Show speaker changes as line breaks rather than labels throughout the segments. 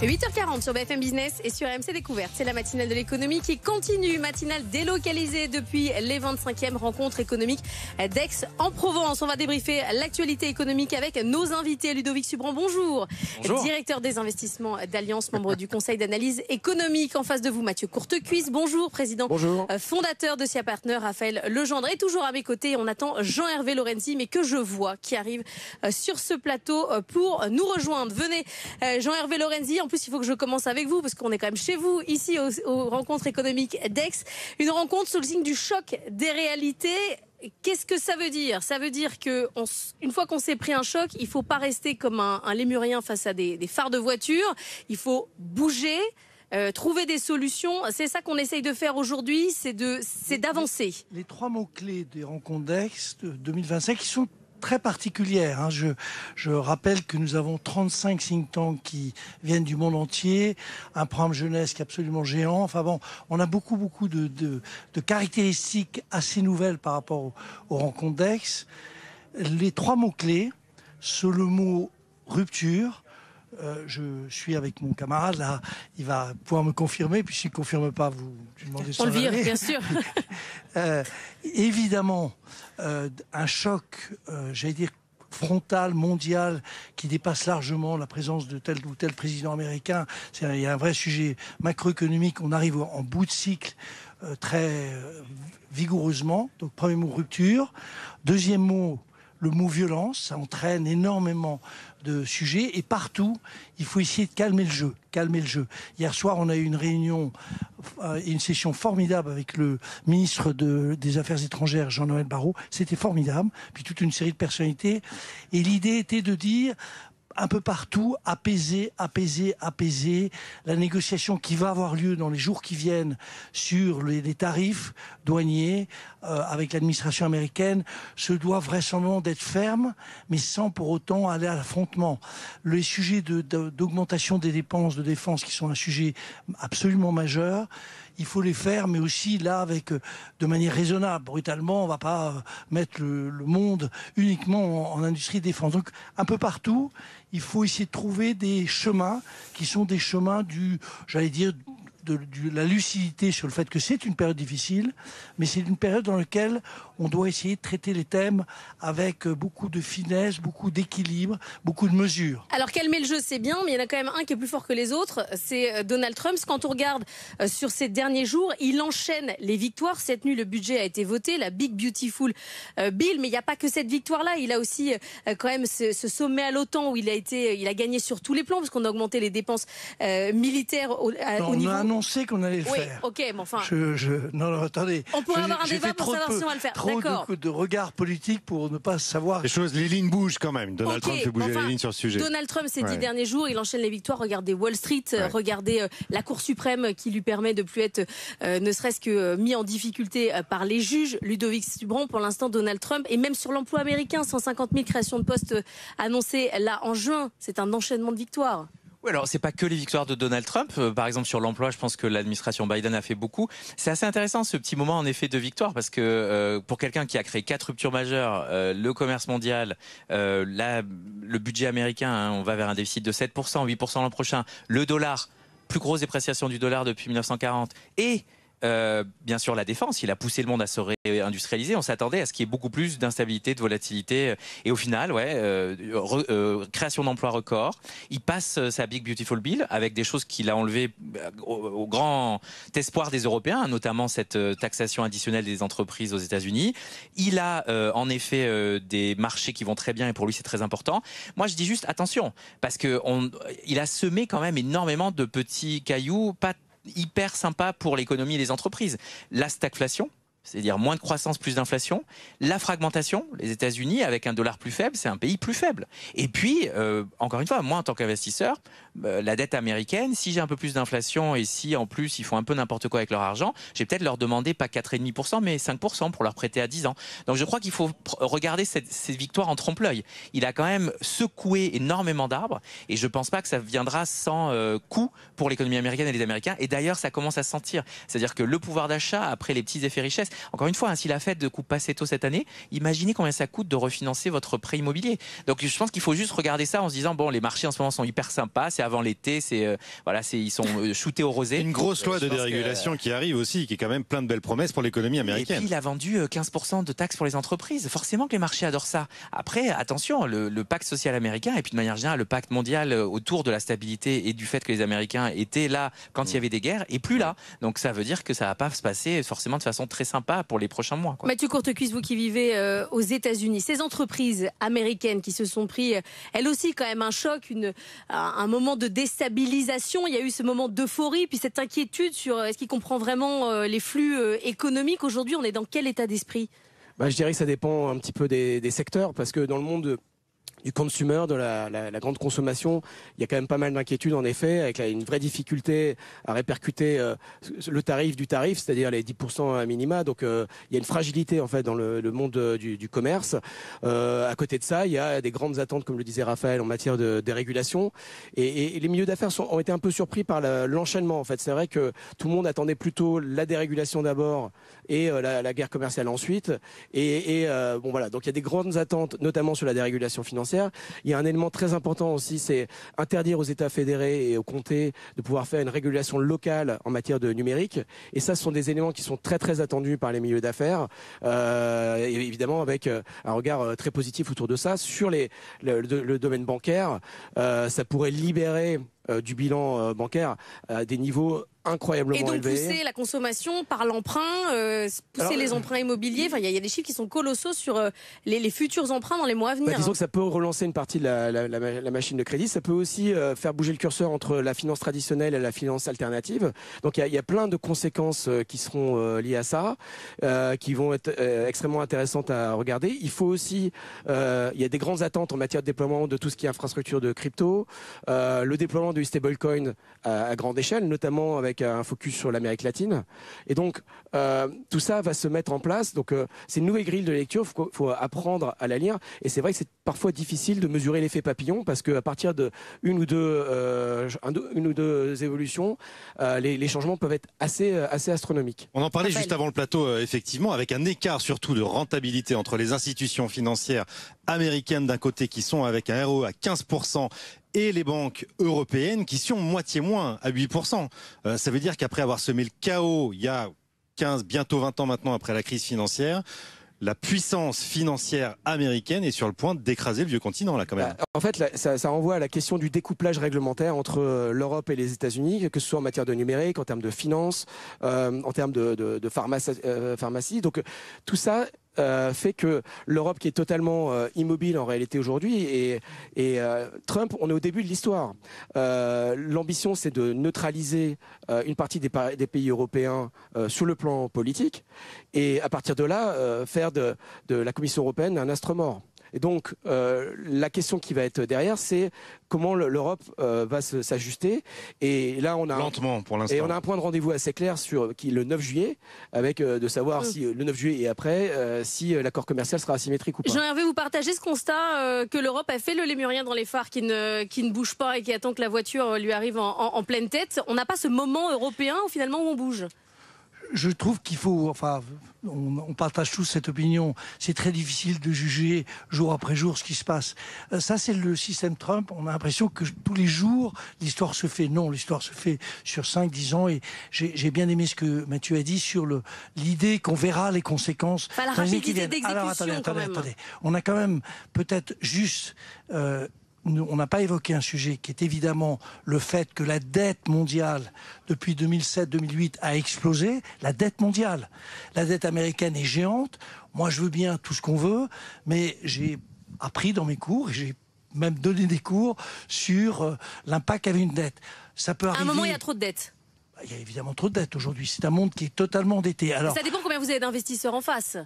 8h40 sur BFM Business et sur RMC Découverte. C'est la matinale de l'économie qui continue. Matinale délocalisée depuis les 25e rencontres économiques d'Aix-en-Provence. On va débriefer l'actualité économique avec nos invités. Ludovic Subran, bonjour. Bonjour. Directeur des investissements d'Alliance, membre du conseil d'analyse économique. En face de vous, Mathieu Courtecuisse, bonjour. Président fondateur de SIA Partners, Raphaël Legendre. Et toujours à mes côtés, on attend Jean-Hervé Lorenzi, mais que je vois qui arrive sur ce plateau pour nous rejoindre. Venez, Jean-Hervé Lorenzi. En plus, il faut que je commence avec vous parce qu'on est quand même chez vous, ici aux rencontres économiques d'Aix. Une rencontre sous le signe du choc des réalités. Qu'est-ce que ça veut dire? Ça veut dire qu'une fois qu'on s'est pris un choc, il ne faut pas rester comme un lémurien face à des phares de voiture. Il faut bouger, trouver des solutions. C'est ça qu'on essaye de faire aujourd'hui, c'est d'avancer.
Les trois mots-clés des rencontres d'Aix de 2025 qui sont très particulières. Je rappelle que nous avons 35 think tanks qui viennent du monde entier, un programme jeunesse qui est absolument géant. Enfin bon, on a beaucoup de caractéristiques assez nouvelles par rapport aux rencontres d'Aix. Les trois mots-clés sont le mot rupture. Je suis avec mon camarade là, il va pouvoir me confirmer, puis s'il ne confirme pas, vous demandez ça.
On le vire, bien sûr.
Évidemment, un choc, j'allais dire, frontal, mondial, qui dépasse largement la présence de tel ou tel président américain. Il y a un vrai sujet macroéconomique, on arrive en bout de cycle très vigoureusement. Donc premier mot, rupture. Deuxième mot, le mot violence, ça entraîne énormément de sujets et partout, il faut essayer de calmer le jeu. Hier soir, on a eu une réunion et une session formidable avec le ministre des Affaires étrangères, Jean-Noël Barrot. C'était formidable, puis toute une série de personnalités. Et l'idée était de dire un peu partout, apaiser la négociation qui va avoir lieu dans les jours qui viennent sur les tarifs douaniers avec l'administration américaine se doit vraisemblablement d'être ferme, mais sans pour autant aller à l'affrontement. Les sujets d'augmentation des dépenses de défense qui sont un sujet absolument majeur, il faut les faire, mais aussi là de manière raisonnable. Brutalement, on ne va pas mettre le monde uniquement en industrie de défense. Donc un peu partout, il faut essayer de trouver des chemins qui sont des chemins de la lucidité sur le fait que c'est une période difficile, mais c'est une période dans laquelle on doit essayer de traiter les thèmes avec beaucoup de finesse, beaucoup d'équilibre, beaucoup de mesures.
Alors calmer le jeu, c'est bien, mais il y en a quand même un qui est plus fort que les autres, c'est Donald Trump. Quand on regarde sur ces derniers jours, il enchaîne les victoires. Cette nuit, le budget a été voté, la Big Beautiful Bill, mais il n'y a pas que cette victoire-là. Il a aussi quand même ce sommet à l'autant où il a gagné sur tous les plans, parce qu'on a augmenté les dépenses militaires au niveau...
On sait qu'on allait le faire.
Ok, mais enfin...
Non, attendez.
On pourrait avoir un débat pour savoir si on va le faire.
Trop de regards politiques pour ne pas savoir...
Les lignes bougent quand même. Donald Trump fait bouger les lignes sur ce sujet.
Donald Trump, ces 10 derniers jours, il enchaîne les victoires. Regardez Wall Street, regardez la Cour suprême qui lui permet de plus être ne serait-ce que mis en difficulté par les juges. Ludovic Subran, pour l'instant, Donald Trump. Et même sur l'emploi américain, 150 000 créations de postes annoncées là en juin. C'est un enchaînement de victoires.
Oui, alors c'est pas que les victoires de Donald Trump. Par exemple, sur l'emploi, je pense que l'administration Biden a fait beaucoup. C'est assez intéressant ce petit moment en effet de victoire parce que pour quelqu'un qui a créé 4 ruptures majeures, le commerce mondial, le budget américain, on va vers un déficit de 7%, 8% l'an prochain, le dollar, plus grosse dépréciation du dollar depuis 1940 et bien sûr la défense, il a poussé le monde à se réindustrialiser. On s'attendait à ce qu'il y ait beaucoup plus d'instabilité, de volatilité. Et au final, création d'emplois record. Il passe sa Big Beautiful Bill avec des choses qu'il a enlevées au grand espoir des Européens, notamment cette taxation additionnelle des entreprises aux États-Unis. Il a en effet des marchés qui vont très bien et pour lui c'est très important. Moi je dis juste attention parce que il a semé quand même énormément de petits cailloux, pas hyper sympa pour l'économie et les entreprises. La stagflation, c'est-à-dire moins de croissance, plus d'inflation. La fragmentation, les États-Unis, avec un dollar plus faible, c'est un pays plus faible. Et puis, encore une fois, moi, en tant qu'investisseur, la dette américaine, si j'ai un peu plus d'inflation et si, en plus, ils font un peu n'importe quoi avec leur argent, je vais peut-être leur demander pas 4,5%, mais 5% pour leur prêter à 10 ans. Donc, je crois qu'il faut regarder ces victoires en trompe-l'œil. Il a quand même secoué énormément d'arbres et je pense pas que ça viendra sans coût pour l'économie américaine et les Américains. Et d'ailleurs, ça commence à se sentir. C'est-à-dire que le pouvoir d'achat, après les petits effets richesses, Encore une fois, hein, si la Fed coupe pas ses taux cette année, imaginez combien ça coûte de refinancer votre prêt immobilier. Donc je pense qu'il faut juste regarder ça en se disant bon, les marchés en ce moment sont hyper sympas, c'est avant l'été, ils sont shootés au rosé.
Une grosse loi de dérégulation qui arrive aussi, qui est quand même plein de belles promesses pour l'économie américaine.
Et puis il a vendu 15% de taxes pour les entreprises. Forcément que les marchés adorent ça. Après, attention, le pacte social américain et puis de manière générale le pacte mondial autour de la stabilité et du fait que les Américains étaient là quand il y avait des guerres et plus là. Donc ça veut dire que ça va pas se passer forcément de façon très sympa pour les prochains mois, quoi.
Mathieu Courtecuisse, vous qui vivez aux États-Unis, ces entreprises américaines qui se sont pris, elles aussi quand même un choc, un moment de déstabilisation. Il y a eu ce moment d'euphorie, puis cette inquiétude sur est-ce qu'ils comprennent vraiment les flux économiques. Aujourd'hui, on est dans quel état d'esprit ?
Je dirais que ça dépend un petit peu des secteurs, parce que dans le monde du consumer, de la grande consommation, il y a quand même pas mal d'inquiétudes en effet, avec une vraie difficulté à répercuter le tarif du tarif, c'est-à-dire les 10% à minima. Donc il y a une fragilité en fait dans le monde du commerce. À côté de ça, il y a des grandes attentes, comme le disait Raphaël, en matière de dérégulation. Et les milieux d'affaires ont été un peu surpris par l'enchaînement. En fait, c'est vrai que tout le monde attendait plutôt la dérégulation d'abord et la guerre commerciale ensuite. Bon voilà, donc il y a des grandes attentes, notamment sur la dérégulation financière. Il y a un élément très important aussi, c'est interdire aux États fédérés et aux comtés de pouvoir faire une régulation locale en matière de numérique. Et ça, ce sont des éléments qui sont très très attendus par les milieux d'affaires, et évidemment avec un regard très positif autour de ça. Sur le domaine bancaire, ça pourrait libérer du bilan bancaire à des niveaux incroyablement élevés.
Et donc pousser la consommation par l'emprunt, pousser les emprunts immobiliers. Enfin, il y a des chiffres qui sont colossaux sur les futurs emprunts dans les mois à venir.
Disons que ça peut relancer une partie de la machine de crédit. Ça peut aussi faire bouger le curseur entre la finance traditionnelle et la finance alternative. Donc il y a plein de conséquences qui seront liées à ça, qui vont être extrêmement intéressantes à regarder. Il faut aussi, il y a des grandes attentes en matière de déploiement de tout ce qui est infrastructure de crypto, le déploiement du stablecoin à grande échelle, notamment avec un focus sur l'Amérique latine. Et donc, tout ça va se mettre en place. Donc, c'est une nouvelle grille de lecture. Il faut apprendre à la lire. Et c'est vrai que c'est parfois difficile de mesurer l'effet papillon parce qu'à partir de une ou deux évolutions, les changements peuvent être assez astronomiques.
On en parlait juste avant le plateau, effectivement, avec un écart surtout de rentabilité entre les institutions financières américaines d'un côté qui sont avec un ROE à 15%, et les banques européennes qui sont moitié moins, à 8%. Ça veut dire qu'après avoir semé le chaos, il y a 15, bientôt 20 ans maintenant après la crise financière, la puissance financière américaine est sur le point d'écraser le vieux continent, là, quand même.
En fait, là, ça renvoie à la question du découplage réglementaire entre l'Europe et les États-Unis, que ce soit en matière de numérique, en termes de finance, en termes de pharmacie. Donc, tout ça fait que l'Europe, qui est totalement immobile en réalité aujourd'hui, et Trump, on est au début de l'histoire. L'ambition, c'est de neutraliser une partie des pays européens sur le plan politique, et à partir de là, faire de la Commission européenne un astre mort. Et donc, la question qui va être derrière, c'est comment l'Europe va s'ajuster. Et là, on a
lentement pour l'instant.
Et on a un point de rendez-vous assez clair le 9 juillet, avec de savoir si le 9 juillet et après, si l'accord commercial sera asymétrique ou pas.
Jean-Hervé, vous partagez ce constat que l'Europe a fait le lémurien dans les phares, qui ne bouge pas et qui attend que la voiture lui arrive en pleine tête. On n'a pas ce moment européen où finalement on bouge.
Je trouve qu'il faut, on partage tous cette opinion. C'est très difficile de juger jour après jour ce qui se passe. Ça, c'est le système Trump. On a l'impression que tous les jours, l'histoire se fait. Non, l'histoire se fait sur 5-10 ans. Et j'ai bien aimé ce que Mathieu a dit sur l'idée qu'on verra les conséquences.
La rapidité d'exécution. Alors,
attendez. On a quand même peut-être juste... on n'a pas évoqué un sujet qui est évidemment le fait que la dette mondiale, depuis 2007-2008, a explosé. La dette mondiale. La dette américaine est géante. Moi, je veux bien tout ce qu'on veut, mais j'ai appris dans mes cours, et j'ai même donné des cours sur l'impact qu'avait une dette. Ça peut arriver...
À un moment, il y a trop de dettes.
Il y a évidemment trop de dettes aujourd'hui. C'est un monde qui est totalement endetté. Alors,
ça dépend combien vous avez d'investisseurs en face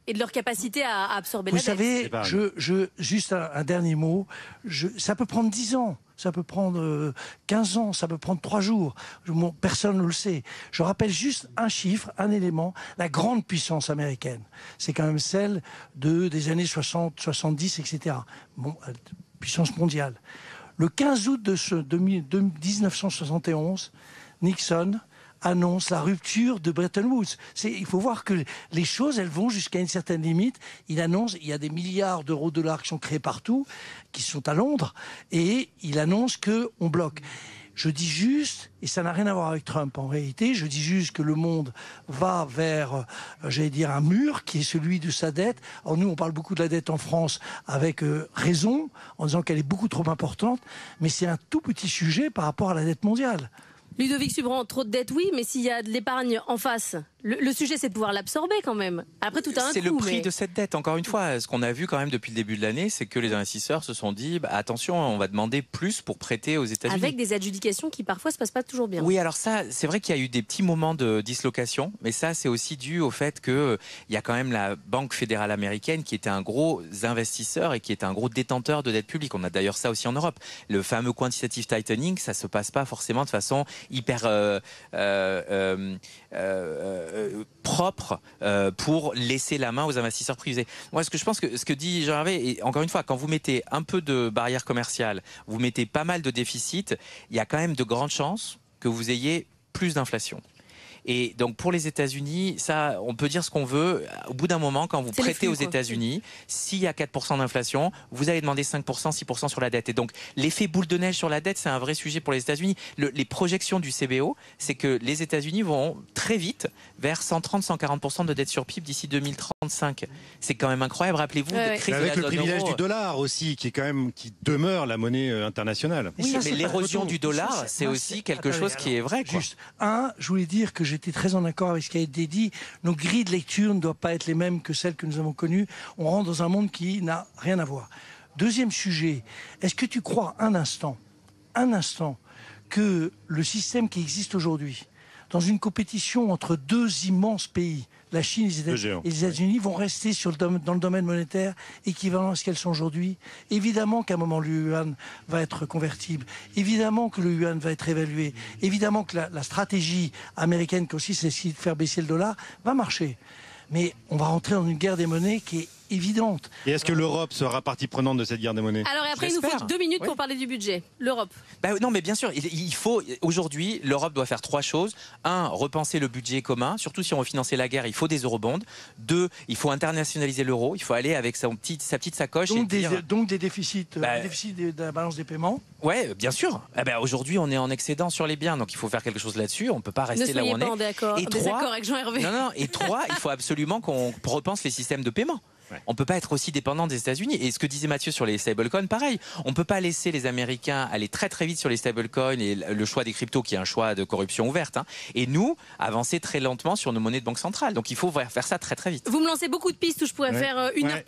et de leur capacité à absorber la dette.
Vous savez, juste un dernier mot, ça peut prendre 10 ans, ça peut prendre 15 ans, ça peut prendre 3 jours. Personne ne le sait. Je rappelle juste un chiffre, un élément, la grande puissance américaine. C'est quand même celle des années 60, 70, etc. Puissance mondiale. Le 15 août de 1971, Nixon annonce la rupture de Bretton Woods. Il faut voir que les choses, elles vont jusqu'à une certaine limite. Il annonce, il y a des milliards d'euros de dollars qui sont créés partout, qui sont à Londres, et il annonce qu'on bloque. Je dis juste, et ça n'a rien à voir avec Trump en réalité, je dis juste que le monde va vers, j'allais dire, un mur qui est celui de sa dette. Alors nous, on parle beaucoup de la dette en France avec raison, en disant qu'elle est beaucoup trop importante, mais c'est un tout petit sujet par rapport à la dette mondiale.
Ludovic Subran, trop de dettes, oui, mais s'il y a de l'épargne en face, le sujet c'est de pouvoir l'absorber quand même. Après tout a un coût.
C'est le prix de cette dette, encore une fois. Ce qu'on a vu quand même depuis le début de l'année, c'est que les investisseurs se sont dit, attention, on va demander plus pour prêter aux États-Unis.
Avec des adjudications qui parfois se passent pas toujours bien.
Oui, alors ça, c'est vrai qu'il y a eu des petits moments de dislocation, mais ça c'est aussi dû au fait qu'il y a quand même la Banque fédérale américaine qui était un gros investisseur et qui est un gros détenteur de dette publique. On a d'ailleurs ça aussi en Europe. Le fameux quantitative tightening, ça se passe pas forcément de façon hyper propre pour laisser la main aux investisseurs privés. Moi, ce que je pense que ce que dit Jean-Hervé, et encore une fois, quand vous mettez un peu de barrière commerciale, vous mettez pas mal de déficit, il y a quand même de grandes chances que vous ayez plus d'inflation. Et donc pour les États-Unis, ça, on peut dire ce qu'on veut. Au bout d'un moment, quand vous prêtez aux États-Unis, s'il y a 4% d'inflation, vous allez demander 5%, 6% sur la dette. Et donc l'effet boule de neige sur la dette, c'est un vrai sujet pour les États-Unis. Les projections du CBO, c'est que les États-Unis vont très vite vers 130-140% de dette sur PIB d'ici 2035. C'est quand même incroyable. Rappelez-vous,
avec le privilège du dollar aussi, qui demeure la monnaie internationale.
Oui, mais l'érosion du dollar, c'est aussi quelque chose qui est vrai.
Juste, je voulais dire que j'étais très en accord avec ce qui a été dit. Nos grilles de lecture ne doivent pas être les mêmes que celles que nous avons connues. On rentre dans un monde qui n'a rien à voir. Deuxième sujet, est-ce que tu crois un instant, que le système qui existe aujourd'hui, dans une compétition entre deux immenses pays, la Chine et les États-Unis, vont rester dans le domaine monétaire équivalent à ce qu'elles sont aujourd'hui? Évidemment qu'à un moment, le yuan va être convertible. Évidemment que le yuan va être évalué. Évidemment que la stratégie américaine, qui aussi c'est essayer de faire baisser le dollar, va marcher. Mais on va rentrer dans une guerre des monnaies qui est évidente.
Et est-ce que l'Europe sera partie prenante de cette guerre des monnaies?
Alors et après, il nous faut 2 minutes pour parler du budget. L'Europe.
Non, mais bien sûr, il faut aujourd'hui, l'Europe doit faire 3 choses. 1, repenser le budget commun. Surtout si on veut financer la guerre, il faut des eurobonds. 2, il faut internationaliser l'euro. Il faut aller avec sa petite sacoche.
Donc des déficits, déficit de la balance des paiements.
Ouais, bien sûr. Aujourd'hui, on est en excédent sur les biens, donc il faut faire quelque chose là-dessus. On peut pas rester là où on est.
Et 3, avec Jean-Hervé.
Non. Et 3, il faut absolument qu'on repense les systèmes de paiement. Ouais. On ne peut pas être aussi dépendant des États-Unis. Et ce que disait Mathieu sur les stablecoins, pareil. On ne peut pas laisser les Américains aller très très vite sur les stablecoins et le choix des cryptos qui est un choix de corruption ouverte. Et nous, avancer très lentement sur nos monnaies de banque centrale. Donc il faut faire ça très très vite.
Vous me lancez beaucoup de pistes où je pourrais faire 1 heure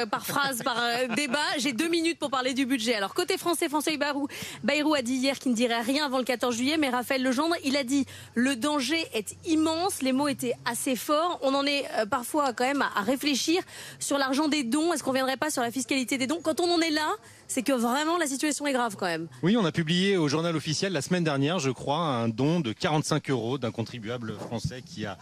par phrase, par débat. J'ai 2 minutes pour parler du budget. Alors côté français, François Bayrou a dit hier qu'il ne dirait rien avant le 14 juillet. Mais Raphaël Legendre, il a dit le danger est immense. Les mots étaient assez forts. On en est parfois quand même à réfléchir sur l'argent des dons. Est-ce qu'on ne viendrait pas sur la fiscalité des dons? Quand on en est là, c'est que vraiment la situation est grave quand même.
Oui, on a publié au journal officiel la semaine dernière, je crois, un don de 45 € d'un contribuable français qui a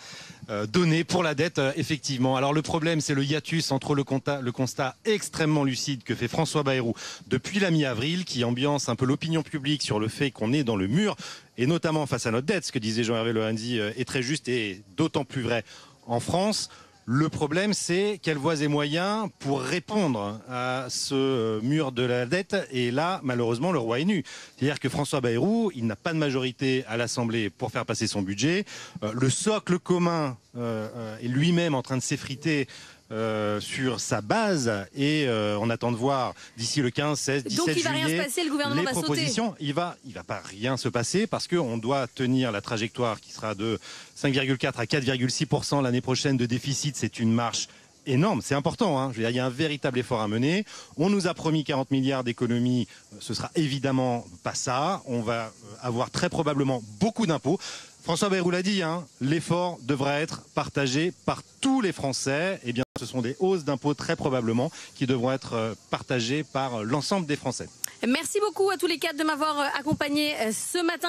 donné pour la dette, effectivement. Alors le problème, c'est le hiatus entre le constat extrêmement lucide que fait François Bayrou depuis la mi-avril, qui ambiance un peu l'opinion publique sur le fait qu'on est dans le mur, et notamment face à notre dette. Ce que disait Jean-Hervé Lorenzi est très juste et d'autant plus vrai en France. Le problème, c'est quelles voies et moyens pour répondre à ce mur de la dette. Et là, malheureusement, le roi est nu. C'est-à-dire que François Bayrou, il n'a pas de majorité à l'Assemblée pour faire passer son budget. Le socle commun est lui-même en train de s'effriter sur sa base et on attend de voir d'ici le 15, 16, 17 juillet.
Donc il va rien se passer, le gouvernement
les
va
propositions.
sauter.
Il va pas rien se passer parce qu'on doit tenir la trajectoire qui sera de 5,4 à 4,6% l'année prochaine de déficit. C'est une marche énorme, c'est important, hein. Je veux dire, il y a un véritable effort à mener. On nous a promis 40 milliards d'économies, ce sera évidemment pas ça. On va avoir très probablement beaucoup d'impôts. François Bayrou l'a dit, hein, l'effort devrait être partagé par tous les Français. Eh bien, ce sont des hausses d'impôts très probablement qui devront être partagées par l'ensemble des Français.
Merci beaucoup à tous les 4 de m'avoir accompagné ce matin.